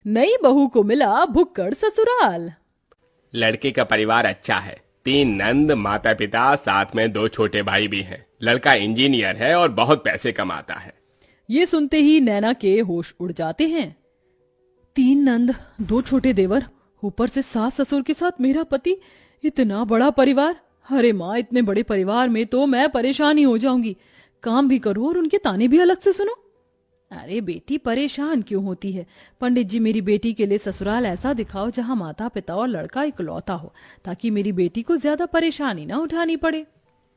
नई बहू को मिला भुक्कड़ ससुराल। लड़के का परिवार अच्छा है। 3 नंद, माता पिता, साथ में 2 छोटे भाई भी हैं। लड़का इंजीनियर है और बहुत पैसे कमाता है। ये सुनते ही नैना के होश उड़ जाते हैं। 3 नंद, 2 छोटे देवर, ऊपर से सास ससुर के साथ मेरा पति, इतना बड़ा परिवार। अरे माँ, इतने बड़े परिवार में तो मैं परेशान ही हो जाऊंगी। काम भी करूं और उनके ताने भी अलग से सुनो। अरे बेटी, परेशान क्यों होती है? पंडित जी, मेरी बेटी के लिए ससुराल ऐसा दिखाओ जहां माता पिता और लड़का इकलौता हो, ताकि मेरी बेटी को ज्यादा परेशानी ना उठानी पड़े।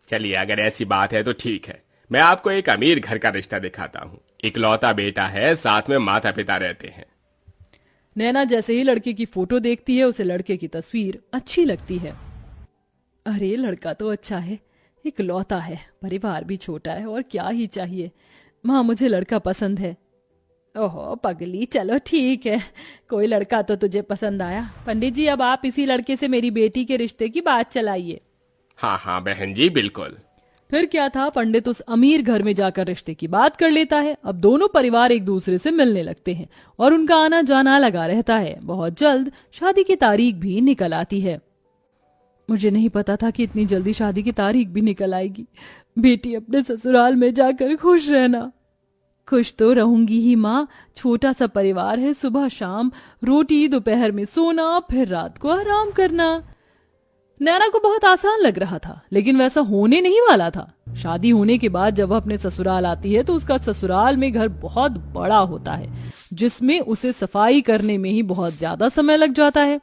चलिए, अगर ऐसी बात है तो ठीक है। मैं आपको एक अमीर घर का रिश्ता दिखाता हूँ। इकलौता बेटा है, साथ में माता पिता रहते हैं। नैना जैसे ही लड़के की फोटो देखती है, उसे लड़के की तस्वीर अच्छी लगती है। अरे लड़का तो अच्छा है, इकलौता है, परिवार भी छोटा है, और क्या ही चाहिए। माँ, मुझे लड़का पसंद है। ओहो पगली, चलो ठीक है, कोई लड़का तो तुझे पसंद आया। पंडित जी, अब आप इसी लड़के से मेरी बेटी के रिश्ते की बात चलाइए। हाँ हाँ बहन जी, बिल्कुल। फिर क्या था, पंडित उस अमीर घर में जाकर रिश्ते की बात कर लेता है। अब दोनों परिवार एक दूसरे से मिलने लगते हैं और उनका आना जाना लगा रहता है। बहुत जल्द शादी की तारीख भी निकल आती है। मुझे नहीं पता था कि इतनी जल्दी शादी की तारीख भी निकल आएगी। बेटी, अपने ससुराल में जाकर खुश रहना। खुश तो रहूंगी ही माँ, छोटा सा परिवार है, सुबह शाम रोटी, दोपहर में सोना, फिर रात को आराम करना। नैना को बहुत आसान लग रहा था, लेकिन वैसा होने नहीं वाला था। शादी होने के बाद जब वह अपने ससुराल आती है तो उसका ससुराल में घर बहुत बड़ा होता है, जिसमें उसे सफाई करने में ही बहुत ज्यादा समय लग जाता है।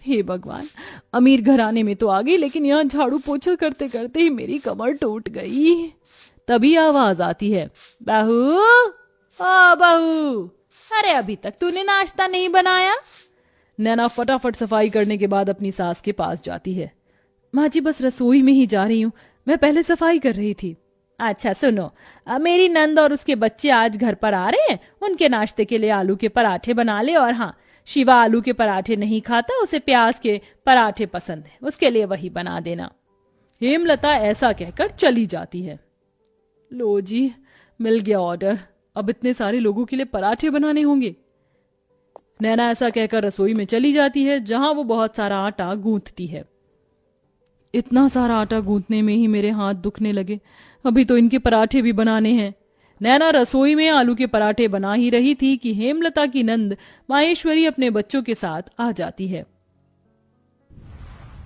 हे भगवान, अमीर घराने में तो आ गई, लेकिन यहाँ झाड़ू पोछा करते करते ही मेरी कमर टूट गई। तभी आवाज आती है, बहू, ओ बहू, अरे अभी तक तूने नाश्ता नहीं बनाया? नैना फटाफट सफाई करने के बाद अपनी सास के पास जाती है। माँ जी, बस रसोई में ही जा रही हूँ, मैं पहले सफाई कर रही थी। अच्छा सुनो, मेरी नंद और उसके बच्चे आज घर पर आ रहे हैं, उनके नाश्ते के लिए आलू के पराठे बना ले। और हाँ, शिवा आलू के पराठे नहीं खाता, उसे प्याज के पराठे पसंद है, उसके लिए वही बना देना। हेमलता ऐसा कहकर चली जाती है। लो जी, मिल गया ऑर्डर, अब इतने सारे लोगों के लिए पराठे बनाने होंगे। नैना ऐसा कहकर रसोई में चली जाती है, जहां वो बहुत सारा आटा गूंथती है। इतना सारा आटा गूंथने में ही मेरे हाथ दुखने लगे, अभी तो इनके पराठे भी बनाने हैं। नैना रसोई में आलू के पराठे बना ही रही थी कि हेमलता की नंद माहेश्वरी अपने बच्चों के साथ आ जाती है।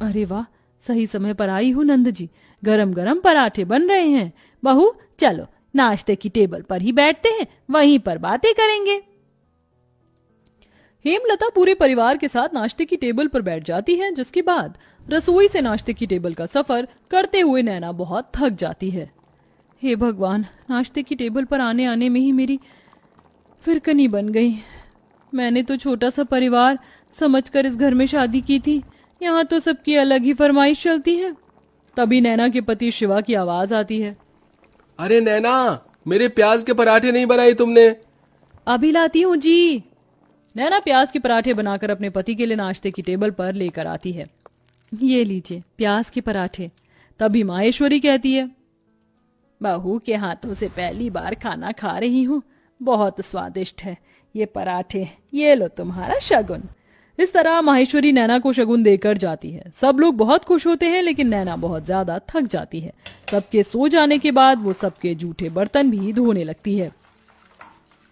अरे वाह, सही समय पर आई हूँ नंद जी, गरम गरम पराठे बन रहे हैं। बहू, चलो नाश्ते की टेबल पर ही बैठते हैं, वहीं पर बातें करेंगे। हेमलता पूरे परिवार के साथ नाश्ते की टेबल पर बैठ जाती है, जिसके बाद रसोई से नाश्ते की टेबल का सफर करते हुए नैना बहुत थक जाती है। हे भगवान, नाश्ते की टेबल पर आने आने में ही मेरी फिरकनी बन गई। मैंने तो छोटा सा परिवार समझकर इस घर में शादी की थी, यहाँ तो सबकी अलग ही फरमाइश चलती है। तभी नैना के पति शिवा की आवाज आती है। अरे नैना, मेरे प्याज के पराठे नहीं बनाए तुमने? अभी लाती हूँ जी। नैना प्याज के पराठे बनाकर अपने पति के लिए नाश्ते की टेबल पर लेकर आती है। ये लीजिए प्याज के पराठे। तभी माहेश्वरी कहती है, बहू के हाथों से पहली बार खाना खा रही हूँ, बहुत स्वादिष्ट है ये पराठे, ये लो तुम्हारा शगुन। इस तरह माहेश्वरी नैना को शगुन देकर जाती है। सब लोग बहुत खुश होते हैं, लेकिन नैना बहुत ज्यादा थक जाती है। सबके सो जाने के बाद वो सबके जूठे बर्तन भी धोने लगती है।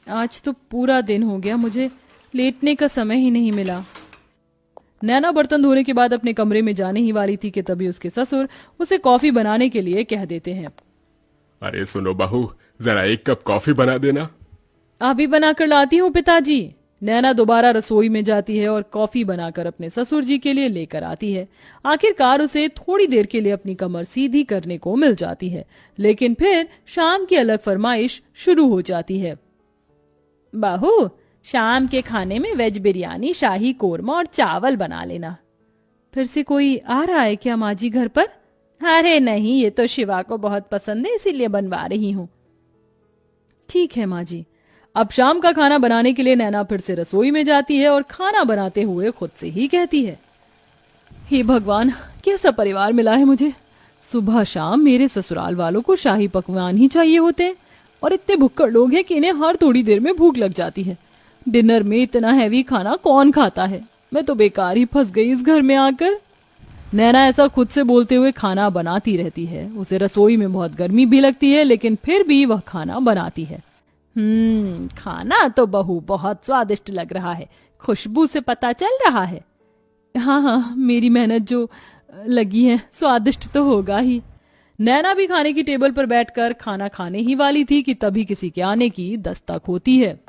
आज तो पूरा दिन हो गया, मुझे लेटने का समय ही नहीं मिला। नैना बर्तन धोने के बाद अपने कमरे में जाने ही वाली थी कि तभी उसके ससुर उसे कॉफी बनाने के लिए कह देते हैं। अरे सुनो बहू, जरा 1 कप कॉफी बना देना। अभी बनाकर लाती हूँ पिताजी। नैना दोबारा रसोई में जाती है और कॉफी बनाकर अपने ससुर जी के लिए लेकर आती है। आखिरकार उसे थोड़ी देर के लिए अपनी कमर सीधी करने को मिल जाती है, लेकिन फिर शाम की अलग फरमाइश शुरू हो जाती है। बहू, शाम के खाने में वेज बिरयानी, शाही कोरमा और चावल बना लेना। फिर से कोई आ रहा है क्या माँ जी घर पर? अरे नहीं, ये तो शिवा को बहुत पसंद है, इसीलिए बनवा रही हूँ। ठीक है माँ जी। अब शाम का खाना बनाने के लिए नैना फिर से रसोई में जाती है और खाना बनाते हुए खुद से ही कहती है, हे भगवान, कैसा परिवार मिला है मुझे। सुबह शाम मेरे ससुराल वालों को शाही पकवान ही चाहिए होते हैं, और इतने भुक्कड़ लोग हैं कि इन्हें हर थोड़ी देर में भूख लग जाती है। डिनर में इतना हैवी खाना कौन खाता है? मैं तो बेकार ही फंस गई इस घर में आकर। नैना ऐसा खुद से बोलते हुए खाना बनाती रहती है। उसे रसोई में बहुत गर्मी भी लगती है, लेकिन फिर भी वह खाना बनाती है। खाना तो बहू बहुत स्वादिष्ट लग रहा है, खुशबू से पता चल रहा है। हाँ हाँ, मेरी मेहनत जो लगी है, स्वादिष्ट तो होगा ही। नैना भी खाने की टेबल पर बैठकर खाना खाने ही वाली थी कि तभी किसी के आने की दस्तक होती है।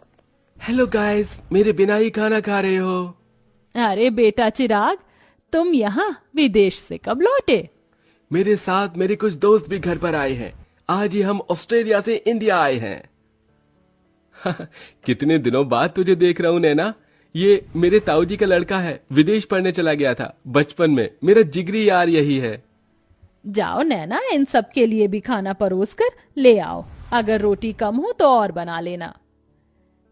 हेलो गाइस, मेरे बिना ही खाना खा रहे हो? अरे बेटा चिराग, तुम यहाँ विदेश से कब लौटे? मेरे साथ मेरे कुछ दोस्त भी घर पर आए हैं। आज ही हम ऑस्ट्रेलिया से इंडिया आए हैं। कितने दिनों बाद तुझे देख रहा हूँ नैना। ये मेरे ताऊ जी का लड़का है, विदेश पढ़ने चला गया था बचपन में। मेरा जिगरी यार यही है। जाओ नैना, इन सब के लिए भी खाना परोस कर ले आओ। अगर रोटी कम हो तो और बना लेना।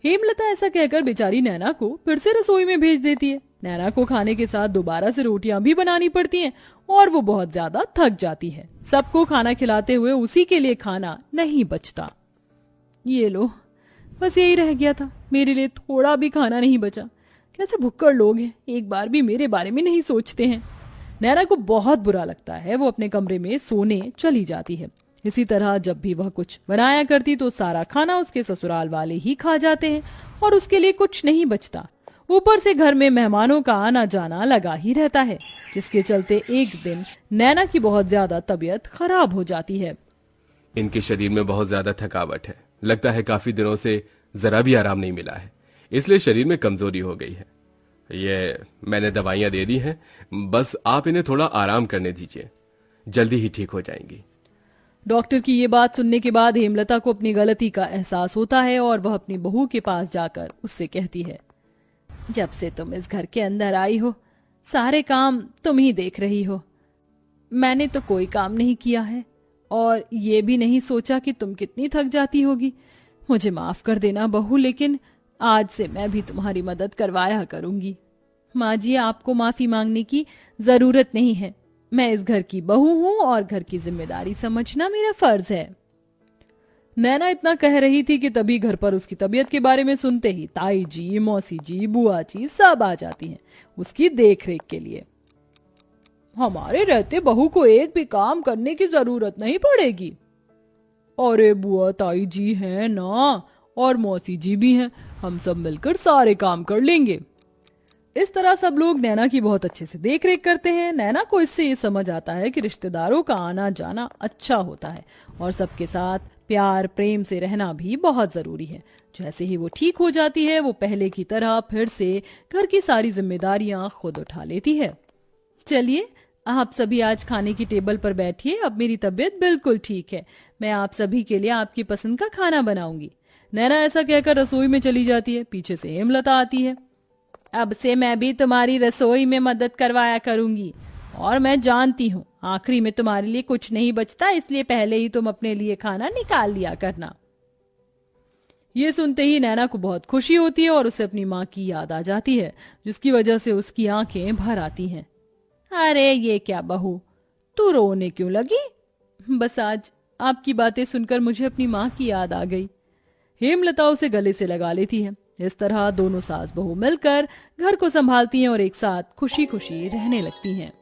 हेमलता ऐसा कहकर बेचारी नैना को फिर से रसोई में भेज देती है। नैना को खाने के साथ दोबारा से रोटियां भी बनानी पड़ती हैं और वो बहुत ज्यादा थक जाती है। सबको खाना खिलाते हुए उसी के लिए खाना नहीं बचता। ये लो, बस यही रह गया था, मेरे लिए थोड़ा भी खाना नहीं बचा। कैसे भुक्कड़ लोग हैं, एक बार भी मेरे बारे में नहीं सोचते हैं। नैना को बहुत बुरा लगता है। वो अपने कमरे में सोने चली जाती है। इसी तरह जब भी वह कुछ बनाया करती तो सारा खाना उसके ससुराल वाले ही खा जाते हैं और उसके लिए कुछ नहीं बचता। ऊपर से घर में मेहमानों का आना जाना लगा ही रहता है, जिसके चलते एक दिन नैना की बहुत ज्यादा तबीयत खराब हो जाती है। इनके शरीर में बहुत ज्यादा थकावट है। लगता है काफी दिनों से जरा भी आराम नहीं मिला है, इसलिए शरीर में कमजोरी हो गई है। ये मैंने दवाइयां दे दी हैं, बस आप इन्हें थोड़ा आराम करने दीजिए, जल्दी ही ठीक हो जाएंगी। डॉक्टर की ये बात सुनने के बाद हेमलता को अपनी गलती का एहसास होता है और वह अपनी बहू के पास जाकर उससे कहती है, जब से तुम इस घर के अंदर आई हो सारे काम तुम ही देख रही हो। मैंने तो कोई काम नहीं किया है और ये भी नहीं सोचा कि तुम कितनी थक जाती होगी। मुझे माफ कर देना बहू, लेकिन आज से मैं भी तुम्हारी मदद करवाया करूंगी। माँ जी, आपको माफी मांगने की जरूरत नहीं है। मैं इस घर की बहू हूँ और घर की जिम्मेदारी समझना मेरा फर्ज है। नैना इतना कह रही थी कि तभी घर पर उसकी तबीयत के बारे में सुनते ही ताई जी, मौसी जी, बुआ जी सब आ जाती हैं उसकी देखरेख के लिए। हमारे रहते बहू को एक भी काम करने की जरूरत नहीं पड़ेगी। अरे बुआ ताई जी हैं ना, और मौसी जी भी हैं, हम सब मिलकर सारे काम कर लेंगे। इस तरह सब लोग नैना की बहुत अच्छे से देखरेख करते हैं। नैना को इससे ये समझ आता है कि रिश्तेदारों का आना जाना अच्छा होता है और सबके साथ प्यार प्रेम से रहना भी बहुत जरूरी है। जैसे ही वो ठीक हो जाती है, वो पहले की तरह फिर से घर की सारी जिम्मेदारियां खुद उठा लेती है। चलिए, आप सभी आज खाने की टेबल पर बैठिए। अब मेरी तबीयत बिल्कुल ठीक है। मैं आप सभी के लिए आपकी पसंद का खाना बनाऊंगी। नैना ऐसा कहकर रसोई में चली जाती है। पीछे से हेमलता आती है। अब से मैं भी तुम्हारी रसोई में मदद करवाया करूंगी और मैं जानती हूँ आखिरी में तुम्हारे लिए कुछ नहीं बचता, इसलिए पहले ही तुम अपने लिए खाना निकाल लिया करना। ये सुनते ही नैना को बहुत खुशी होती है और उसे अपनी माँ की याद आ जाती है, जिसकी वजह से उसकी आंखें भर आती हैं। अरे ये क्या बहू, तू रोने क्यों लगी? बस आज आपकी बातें सुनकर मुझे अपनी माँ की याद आ गई। हेमलता उसे गले से लगा लेती है। इस तरह दोनों सास बहू मिलकर घर को संभालती हैं और एक साथ खुशी खुशी रहने लगती हैं।